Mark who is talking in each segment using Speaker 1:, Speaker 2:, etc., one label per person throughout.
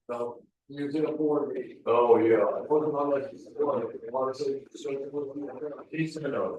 Speaker 1: So, you did a board meeting.
Speaker 2: Oh, yeah.
Speaker 1: I wasn't on like, you want to say,
Speaker 2: He's in a.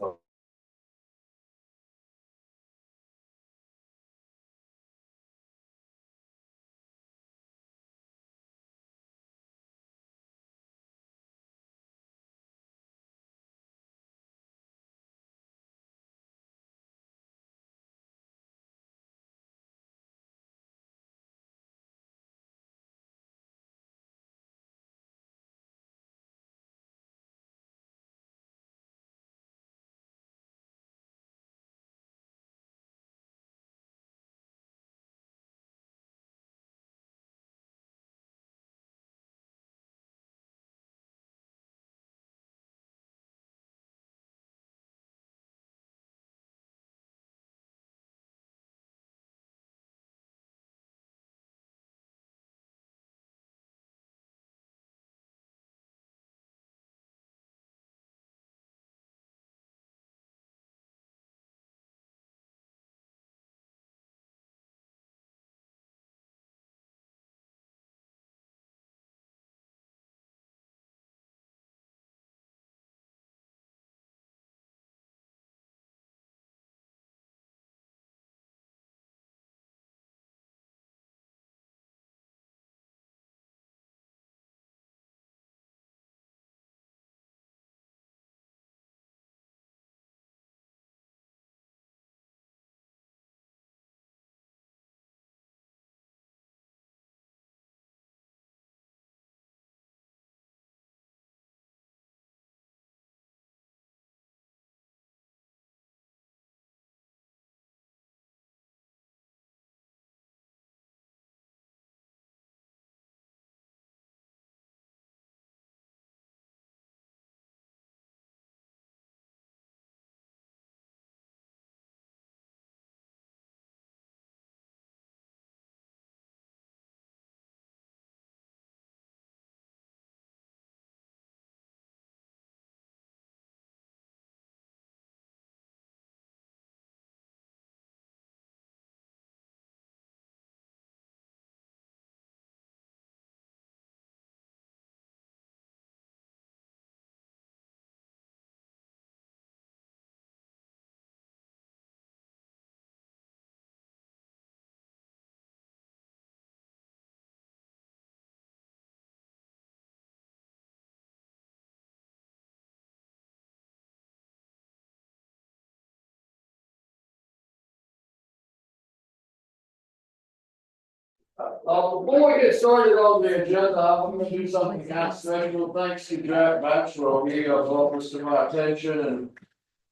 Speaker 1: Before we get started on the agenda, I'm going to do something kind of special. Thanks to Jack Maxwell, he brought this to my attention, and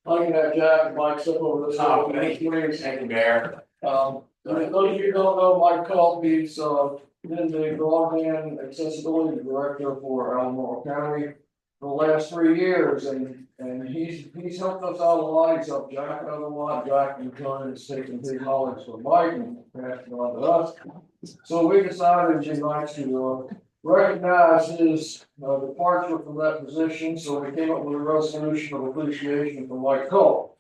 Speaker 1: I can have Jack and Mike step over this.
Speaker 2: Thank you, Mayor.
Speaker 1: Those of you who don't know, Mike Colby's been the broadband accessibility director for Albemarle County for the last 3 years, and he's helped us out a lot. He's helped Jack out a lot. Jack in turn has taken big knowledge from Mike and passed it on to us. So we decided tonight to recognize his departure from that position. So we came up with a resolution of appreciation for Mike Cole.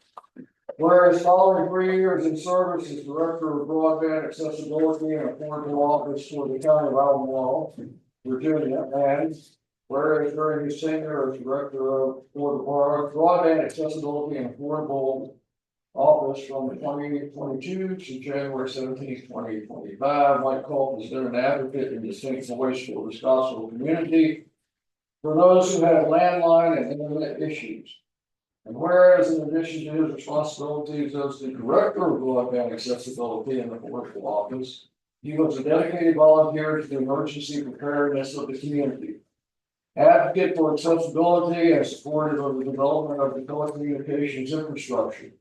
Speaker 1: Whereas following 3 years in service as Director of Broadband Accessibility and Affordable Office for the County of Albemarle, Virginia, and whereas during his tenure as Director of Broadband Accessibility and Affordable Office from 2022 to January 17th, 2025, Mike Culp has been an advocate and distinct voice for the Scottsville community for those who have landline and internet issues. And whereas in addition to his responsibilities as the Director of Broadband Accessibility in the Affordable Office, he was a dedicated volunteer to the emergency preparedness of the community, advocate for accessibility, and supportive of the development of the telecommunications infrastructure.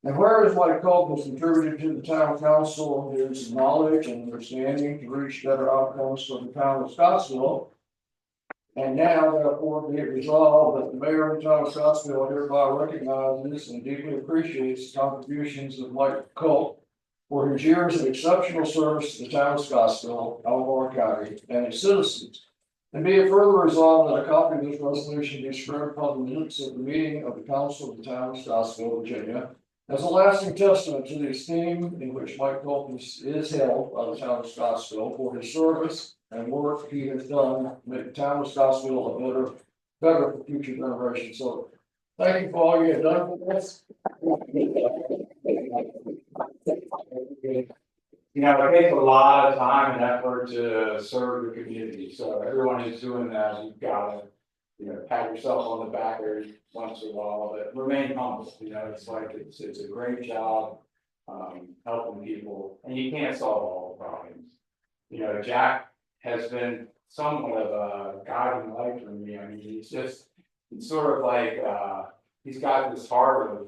Speaker 1: And whereas Mike Culp has contributed to the town council his knowledge and understanding to reach better outcomes for the town of Scottsville, and now therefore be it resolved that the mayor of the town of Scottsville hereby recognizes and deeply appreciates the contributions of Mike Culp for his years of exceptional service to the town of Scottsville, Albemarle County, and its citizens. And be it further resolved that a copy of this resolution be spread upon the minutes of the meeting of the council of the town of Scottsville, Virginia, As a lasting testament to the esteem in which Mike Colton is held by the town of Scottsville for his service and work he has done to make the town of Scottsville a better for future generations. So thank you for all you have done for us.
Speaker 3: You know, it takes a lot of time and effort to serve the community, so everyone is doing that, you've gotta, you know, pat yourself on the back every once in a while, but remain humble, you know, it's like, it's a great job. Helping people, and you can't solve all the problems. You know, Jack has been somewhat of a guiding light for me, I mean, it's sort of like, he's got this heart of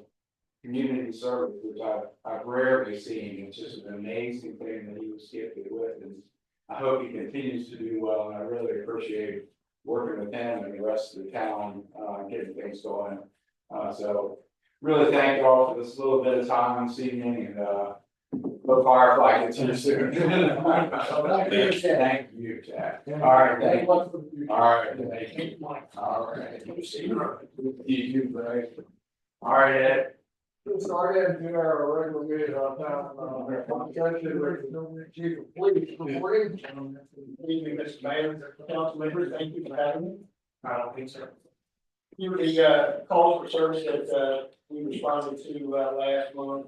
Speaker 3: community service, which I've rarely seen. It's just an amazing thing that he was gifted with, and I hope he continues to do well, and I really appreciate working with him and the rest of the town, getting things going. So really thank you all for this little bit of time this evening, and hope Firefly gets here soon. Thank you, Jack. All right, thank you. All right, thank you. All right. You, Greg. All right, Ed.
Speaker 1: Started in our regular meeting on town, chief of police, before you.
Speaker 4: Evening, Mr. Mayor, council members, thank you for having me. I don't think so. You were the calls for service that we responded to last month.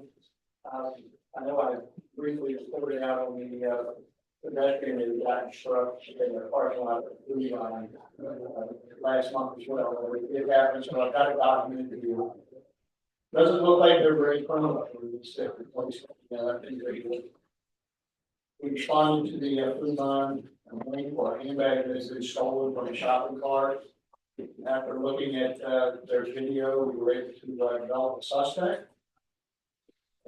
Speaker 4: I know I briefly reported out on the pedestrian that got struck in the parking lot of the Blue Line last month as well. It happened, so I've got a document to do. Doesn't look like they're very criminal. We responded to the food line complaint for a handbag that has been stolen from a shopping cart. After looking at their video, we were able to develop a suspect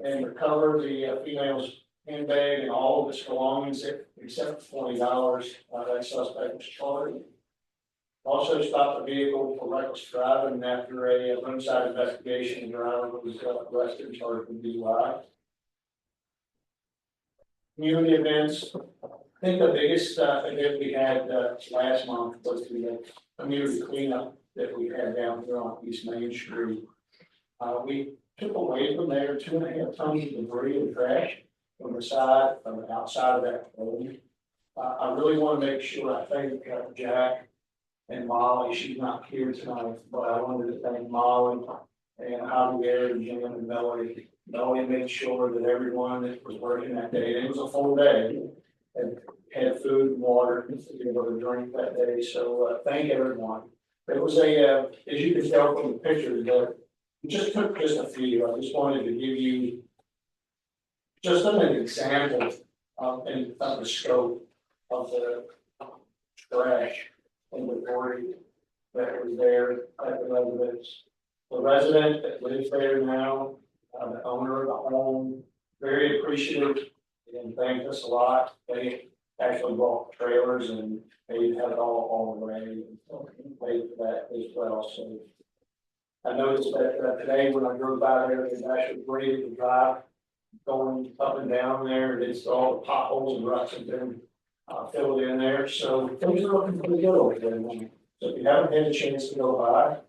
Speaker 4: and recover the female's handbag and all of its belongings except for $20. That suspect was charged. Also stopped the vehicle for reckless driving, and after a roadside investigation, the driver was arrested and charged with DUI. Community events. I think the biggest event we had last month was the community cleanup that we had down here on East Main Street. We took away from there 2.5 tons of debris and trash from the outside of that building. I really want to make sure I thank Jack and Molly. She's not here tonight, but I wanted to thank Molly and Javier and Jim and Melody. Melody made sure that everyone that was working that day, and it was a full day, had food and water to be able to drink that day. So thank everyone. It was as you can tell from the pictures, we just took just a few. I just wanted to give you just an example of the scope of the trash and the debris that was there at the residence. The resident that lives there now, the owner of the home, very appreciative and thanked us a lot. They actually bought trailers and they had it all ready and paid for that as well. So I noticed that today when I drove by there, it's actually great to drive going up and down there. It's all the potholes and ruts have been filled in there. So things are looking pretty good over there. So if you haven't had a chance to go by,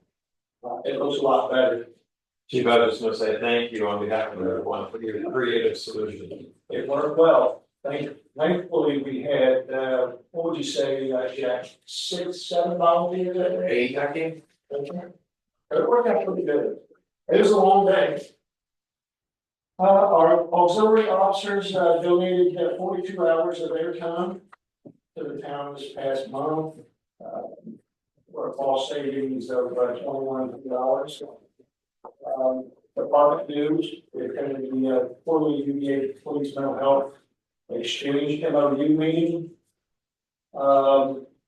Speaker 4: it looks a lot better.
Speaker 2: Chief, I was going to say thank you on behalf of everyone for your creative solution.
Speaker 4: It worked well. Thankfully, we had, what would you say, Jack, 6, 7 volunteers that day?
Speaker 2: 8, I think.
Speaker 4: It worked out pretty good. It was a long day. Our auxiliary officers donated 42 hours of their time to the town this past month. For a cost savings of $2,100. Department dues, we attended the quarterly UVA Police Mental Health Exchange MOU meeting.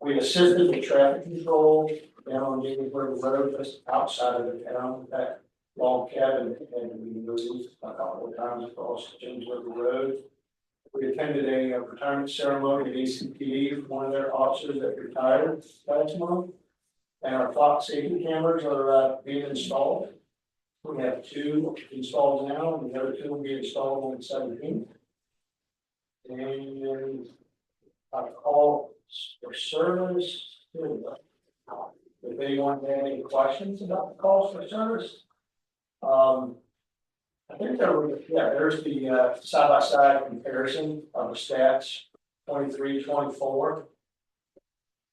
Speaker 4: We assisted with traffic control down on Jamesburg Road, just outside of the town. That log cabin had to be moved a couple of times across Jamesburg Road. We attended a retirement ceremony at ACPD for one of their officers that retired last month. And our clock safety cameras are being installed. We have 2 installed now, and the other 2 will be installed on the 17th. And I call for service. If anyone had any questions about the calls for service, I think there's the side by side comparison of the stats, 23, 24.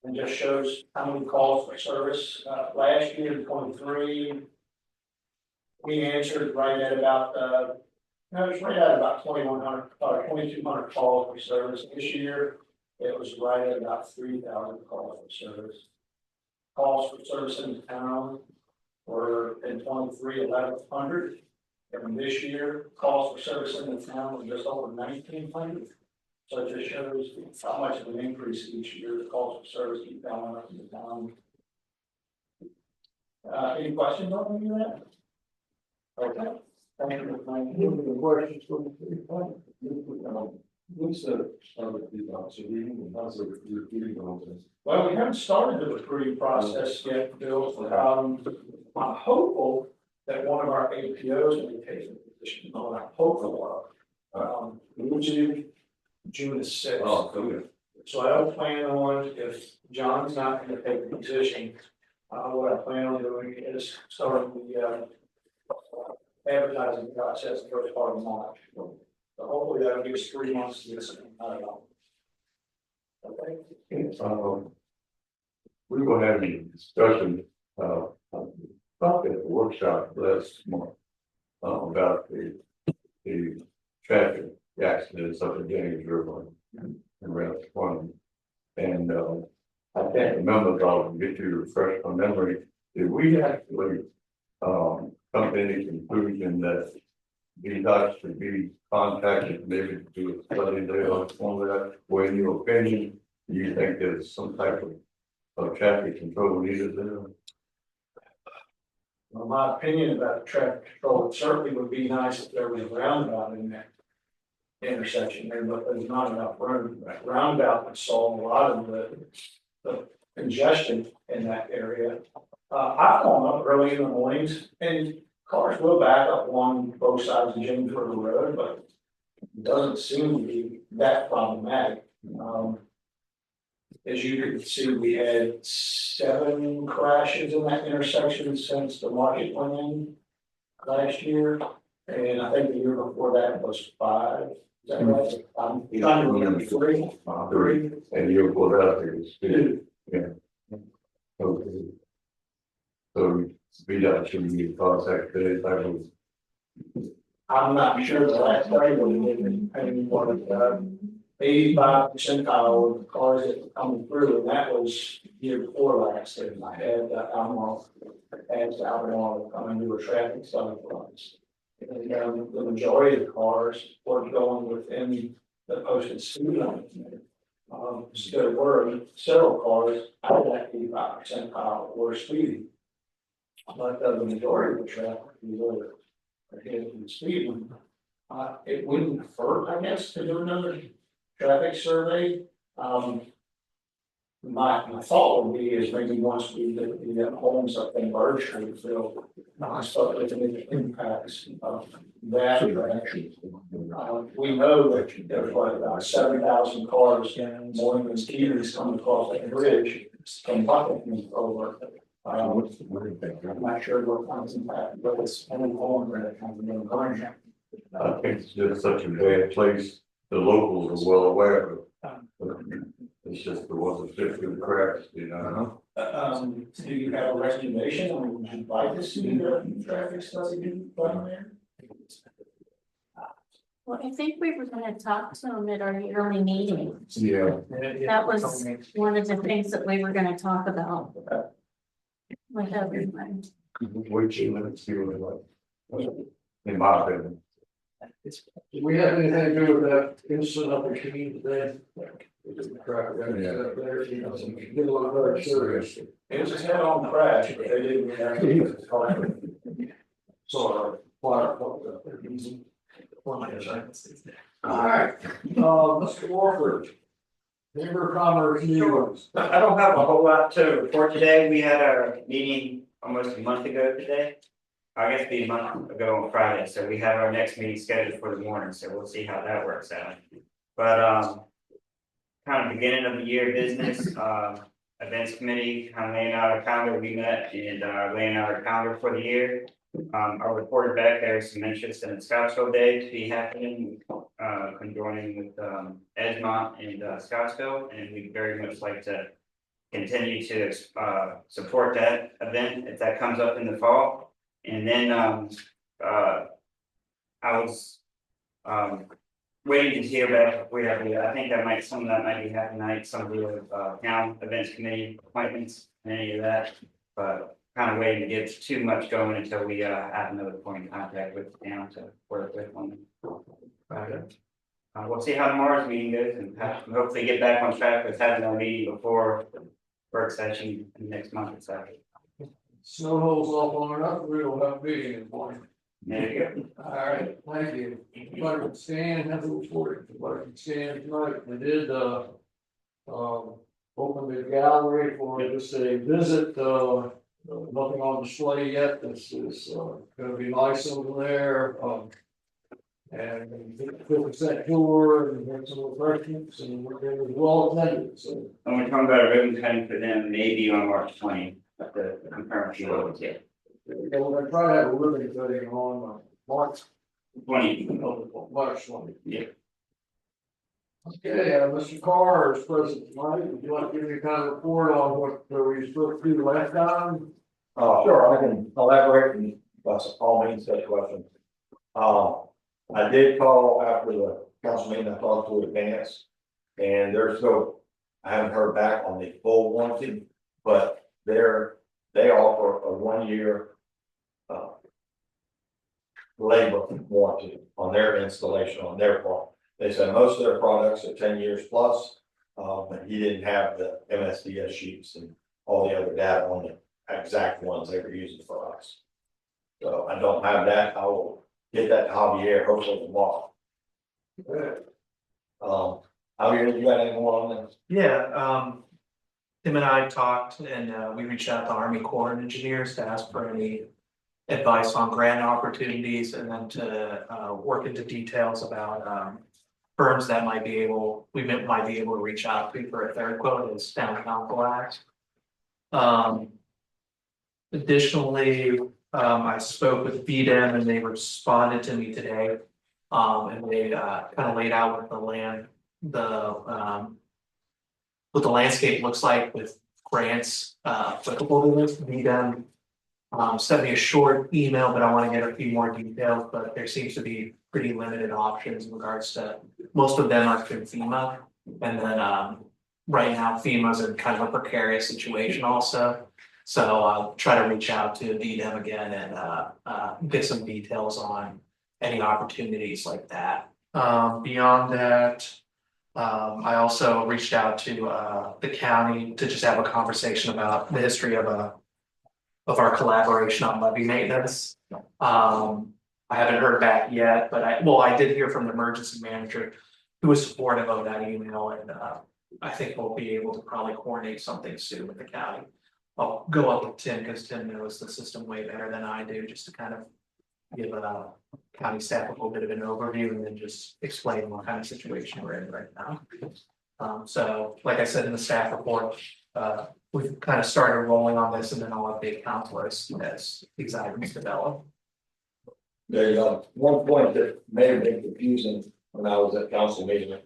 Speaker 4: And just shows how many calls for service, last year, 23. We answered right at about, no, it was right at about 2,100, 2,200 calls for service. This year, it was right at about 3,000 calls for service. Calls for service in the town were in 23, 1,100. And this year, calls for service in the town were just over 1,900. So it just shows how much of an increase each year the calls for service keep going up in the town. Any questions on any of that? Okay. Thank you.
Speaker 1: The questions for the Lisa started the observation and how's the recruiting process?
Speaker 4: Well, we haven't started the recruiting process yet, Bill. I'm hopeful that one of our APOs may take the position. I'm hopeful of. Which is June is 6th.
Speaker 1: Oh, good.
Speaker 4: So I don't plan on, if John's not going to take the position, what I plan on doing is starting the advertising process the first part of March. So hopefully that'll give us 3 months to this. I don't know. Okay.
Speaker 5: We were having a discussion, probably at the workshop last month, about the traffic accidents up in James River and around the corner. And, I can't remember, if I can get you to refresh my memory, did we actually, come to any conclusion that VDOT should be contacted, maybe to do a study there on that, or in your opinion, do you think there's some type of traffic control needed there?
Speaker 4: Well, my opinion about traffic control, it certainly would be nice if there was a roundabout in that intersection there, but there's not enough room. That roundabout would solve a lot of the congestion in that area. I've gone up early in the mornings and cars will back up along both sides of James River Road, but it doesn't seem to be that problematic. As you can see, we had 7 crashes in that intersection since the market went in last year. And I think the year before that was 5. Is that right? I'm trying to remember 3. 3.
Speaker 5: And you're pulled out there, it's 2. Yeah. Okay. So VDOT shouldn't be contacted, I was.
Speaker 4: I'm not sure the last time we did any more than 85% of the cars that were coming through, and that was year before last. And I had Alamo coming to a traffic study for us. And the majority of the cars were going within the posted speed limit. There were several cars out of that 85% were speeding. But the majority of the traffic was ahead of the speed limit. It wouldn't hurt, I guess, to do another traffic survey. My thought would be is maybe once we get the homes up in Bird Street, so start looking at the impacts of that. We know that there's like about 7,000 cars more than mosquitoes coming across that bridge from Buckingham over. I'm not sure what kind of impact, but it's only home that kind of encouraging.
Speaker 5: I think it's just such a bad place. The locals are well aware of it. It's just the ones that fit through the cracks, you know.
Speaker 4: Do you have a recommendation, or would you like to see the traffic study done there?
Speaker 6: Well, I think we were gonna talk to them at our yearly meeting.
Speaker 5: Yeah.
Speaker 6: That was one of the things that we were gonna talk about. With everyone.
Speaker 5: Which limits you like, in my opinion.
Speaker 1: Do we have anything to do with that incident up in Keene today? Get a lot very serious.
Speaker 4: It was a head-on crash, but they didn't react.
Speaker 1: So, fire. All right, Mr. Walker. Chamber of Commerce news.
Speaker 7: I don't have a whole lot to report today. We had our meeting almost a month ago today. I guess it'd be a month ago on Friday, so we have our next meeting scheduled for the morning, so we'll see how that works out. But kind of beginning of the year business, events committee kind of laying out our calendar. We met and laying out our calendar for the year. I reported back there's some interest in Scottsville Day to be happening, conjoining with, Edgemont and, Scottsville, and we'd very much like to continue to, support that event if that comes up in the fall. And then, I was, waiting to hear back if we have, I think some of that might be happening tonight, some of the, town events committee appointments, and any of that. But kind of waiting to get too much going until we, have another point of contact with the town to work with on. We'll see how tomorrow's meeting goes and hopefully get back on track with having our meeting before work session next month, so.
Speaker 1: Snow holds off long enough, we'll have a meeting in the morning.
Speaker 7: There you
Speaker 1: All right, thank you. Everybody can stand, have a report, everybody can stand tonight, we did, open the gallery for just a visit, nothing on display yet, this is, gonna be nice over there, and 50% tour and have some refreshments and we're gonna be well attended, so.
Speaker 7: go. And we're talking about a ribbon cutting for them maybe on March 20th, but the confirm few of it.
Speaker 1: Yeah, we're gonna try to have a ribbon cutting on March
Speaker 7: 20.
Speaker 1: March 20.
Speaker 7: Yeah.
Speaker 1: Okay, Mr. Carr is present tonight. Would you like to give me kind of report on what we spoke to last time?
Speaker 5: Sure, I can elaborate and all means that question. I did call after the council meeting, I talked to Advance, and they're still, I haven't heard back on the full warranty, but they offer a 1 year labor warranty on their installation on their part. They said most of their products are 10 years plus, but he didn't have the MSDS sheets and all the other data on the exact ones they were using for us. So I don't have that. I will get that to Javier hopefully tomorrow.
Speaker 1: Good.
Speaker 5: Javier, you got any more on this?
Speaker 8: Yeah, Tim and I talked and we reached out to Army Corps of Engineers to ask for any advice on grant opportunities and then to work into details about firms that might be able to reach out to for a third quote as town council acts. Additionally, I spoke with BDM and they responded to me today. And they kind of laid out what what the landscape looks like with grants applicable to this. BDM sent me a short email, but I want to get a few more details, but there seems to be pretty limited options in regards to, most of them are through FEMA. And then right now FEMA's in kind of a precarious situation also. So I'll try to reach out to BDM again and get some details on any opportunities like that. Beyond that, I also reached out to the county to just have a conversation about the history of our collaboration on levee maintenance. I haven't heard back yet, but I did hear from the emergency manager who was supportive of that email, and I think we'll be able to probably coordinate something soon with the county. I'll go up with Tim because Tim knows the system way better than I do, just to kind of give county staff a little bit of an overview and then just explain what kind of situation we're in right now. So like I said in the staff report, we've kind of started rolling on this and then I'll update council as these items develop.
Speaker 5: There you go. One point that may have been confusing when I was at council meeting.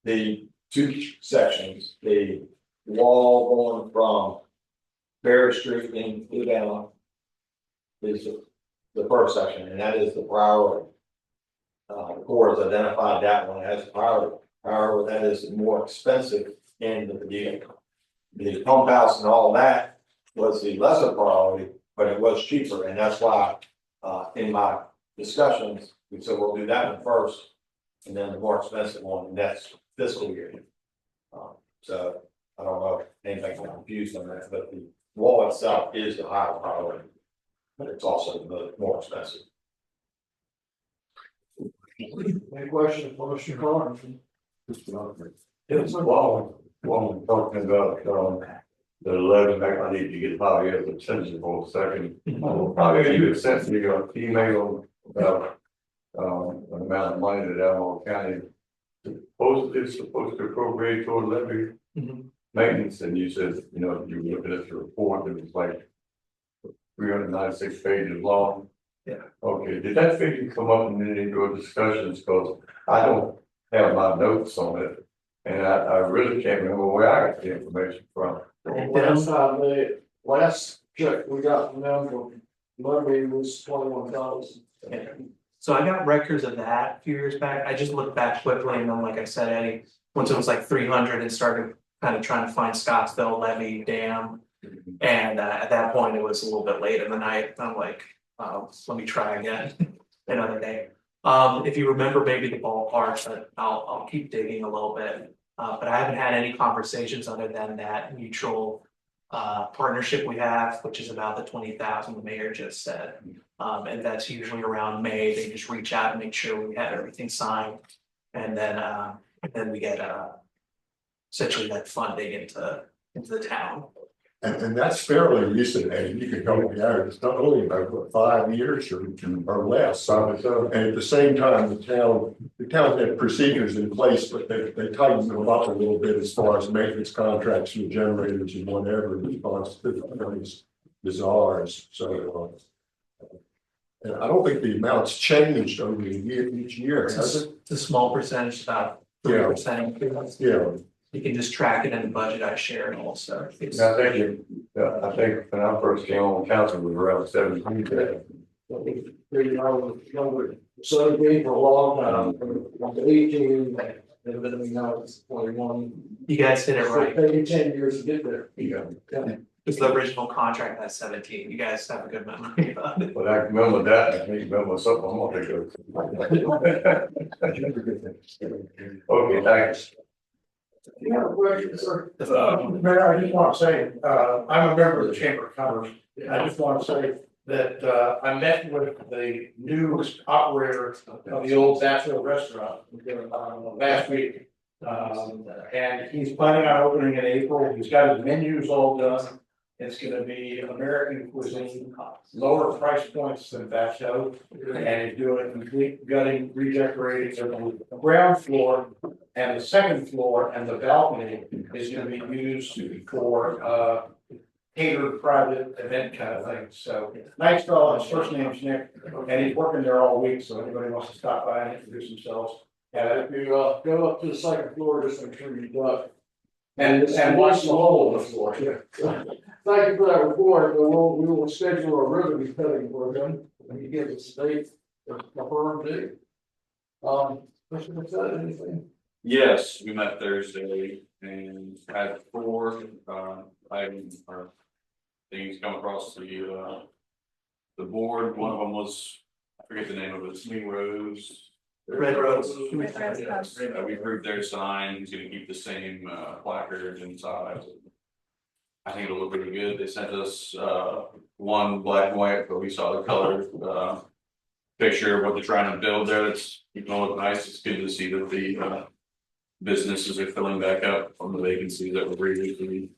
Speaker 5: The two sections, the wall going from Berry Street in down is the first section, and that is the priority. The Corps has identified that one as priority. However, that is the more expensive end of the deal. The pump house and all that was the lesser priority, but it was cheaper, and that's why in my discussions, we said we'll do that one first, and then the more expensive one next fiscal year. So I don't know if anything got confused on that, but the wall itself is the higher priority, but it's also the more expensive.
Speaker 1: Any questions for Mr. Carr?
Speaker 5: It's while we're talking about the 11, I need to get Javier's attention for a second. Javier, you had sent me an email about an amount of money that Alamo County is supposed to appropriate toward levee maintenance, and you said, you were looking at the report, and it was like 396 pages long.
Speaker 8: Yeah.
Speaker 5: Okay, did that figure come up in any of your discussions, because I don't have my notes on it. And I really can't remember where I got the information from.
Speaker 1: Last check we got from them for Monday was 21,000.
Speaker 8: So I got records of that a few years back. I just looked back quickly and then, like I said, Eddie, once it was like 300 and started kind of trying to find Scottsville levee dam. And at that point, it was a little bit late in the night. I'm like, let me try again another day. If you remember maybe the ballpark, but I'll keep digging a little bit. But I haven't had any conversations other than that mutual partnership we have, which is about the 20,000 the mayor just said. And that's usually around May. They just reach out and make sure we have everything signed. And then we get essentially that funding into the town.
Speaker 9: And that's fairly recent, and you can go there, it's not only about what, 5 years or less. And at the same time, the town had procedures in place, but they tightened them up a little bit as far as maintenance contracts and generators and whatever in response to the bizarres. So and I don't think the amounts changed over the year each year, has it?
Speaker 8: It's a small percentage, about 3%.
Speaker 9: Yeah.
Speaker 8: You can just track it in the budget I shared also. It's-
Speaker 5: I think when I first came on council, we were around 17.
Speaker 1: So for a long time, from 18, and then now it's 21.
Speaker 8: You guys did it right.
Speaker 1: Maybe 10 years to get there.
Speaker 5: Yeah.
Speaker 8: It's the original contract at 17. You guys have a good memory about it.
Speaker 5: But I remember that, I think remember something, I'm gonna take Okay, thanks.
Speaker 1: You have a question, sir?
Speaker 4: Mayor, I just want to say, I'm a member of the Chamber of Commerce. I just want to say that, I met with the new operator of the old Scottsville restaurant, last week. And he's planning on opening in April. He's got his menus all done. It's gonna be American cuisine, lower price points than Batch House. And he's doing complete gutting, redecorating of the ground floor. And the second floor and the balcony is gonna be used for catered private event kind of thing. So nice fellow, his first name's Nick, and he's working there all week, so anybody wants to stop by and introduce themselves. Yeah,
Speaker 1: If you go up to the second floor, just make sure you duck.
Speaker 4: and watch the hole in the floor.
Speaker 1: Thank you for that report, but we will schedule a ribbon cutting for them, when you get the state, the firm due. Mr. McSally, anything?
Speaker 2: Yes, we met Thursday and had 4 items or things come across the board. One of them was, I forget the name of it, Swing Rose.
Speaker 8: Red Rose.
Speaker 2: We approved their sign. He's gonna keep the same placard inside. I think it'll look pretty good. They sent us one black and white, but we saw the color picture of what they're trying to build there. It's gonna look nice. It's good to see that the businesses are filling back up from the vacancies that were previously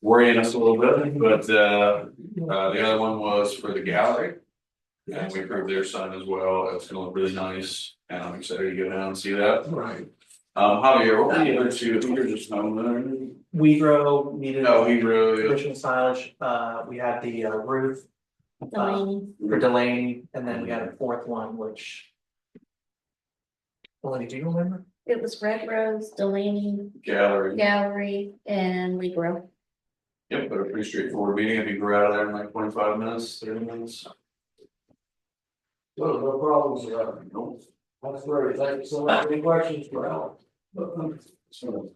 Speaker 2: worrying us a little bit. But the other one was for the gallery. And we approved their sign as well. It's gonna look really nice, and I'm excited to go down and see that.
Speaker 1: Right.
Speaker 2: Javier, what were the other two? I think you're just home there.
Speaker 8: We grow needed.
Speaker 2: No, we really.
Speaker 8: Additional silage. We had the roof. For Delaney, and then we had a fourth one, which. Delaney, do you remember?
Speaker 6: It was Red Rose, Delaney,
Speaker 2: Gallery.
Speaker 6: Gallery, and Lee Grove.
Speaker 2: Yep, but a pretty straightforward meeting. I think we're out of there in like 25 minutes, 30 minutes.
Speaker 1: No problems,
Speaker 2: Nope.
Speaker 1: that's great, thank you so much, any questions for Alan?
Speaker 5: So,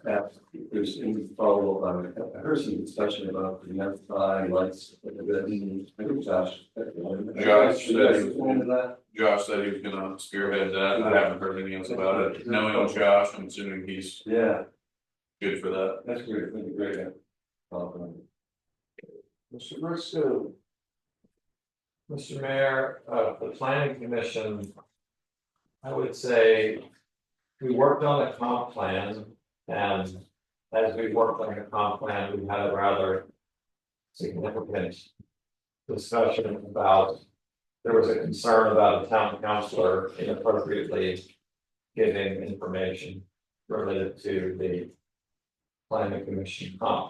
Speaker 5: there's any follow up on it. I heard some discussion about the next time, lights, I think Josh.
Speaker 2: Josh said he was gonna spearhead that. I haven't heard anything else about it. Knowing Josh, I'm assuming he's
Speaker 5: Yeah,
Speaker 2: good for that.
Speaker 5: that's great, that'd be great.
Speaker 1: Mr. Briscoe.
Speaker 10: Mr. Mayor, the planning commission, I would say we worked on a comp plan, and as we worked on the comp plan, we had a rather significant discussion about, there was a concern about a town councilor inappropriately giving information related to the planning commission comp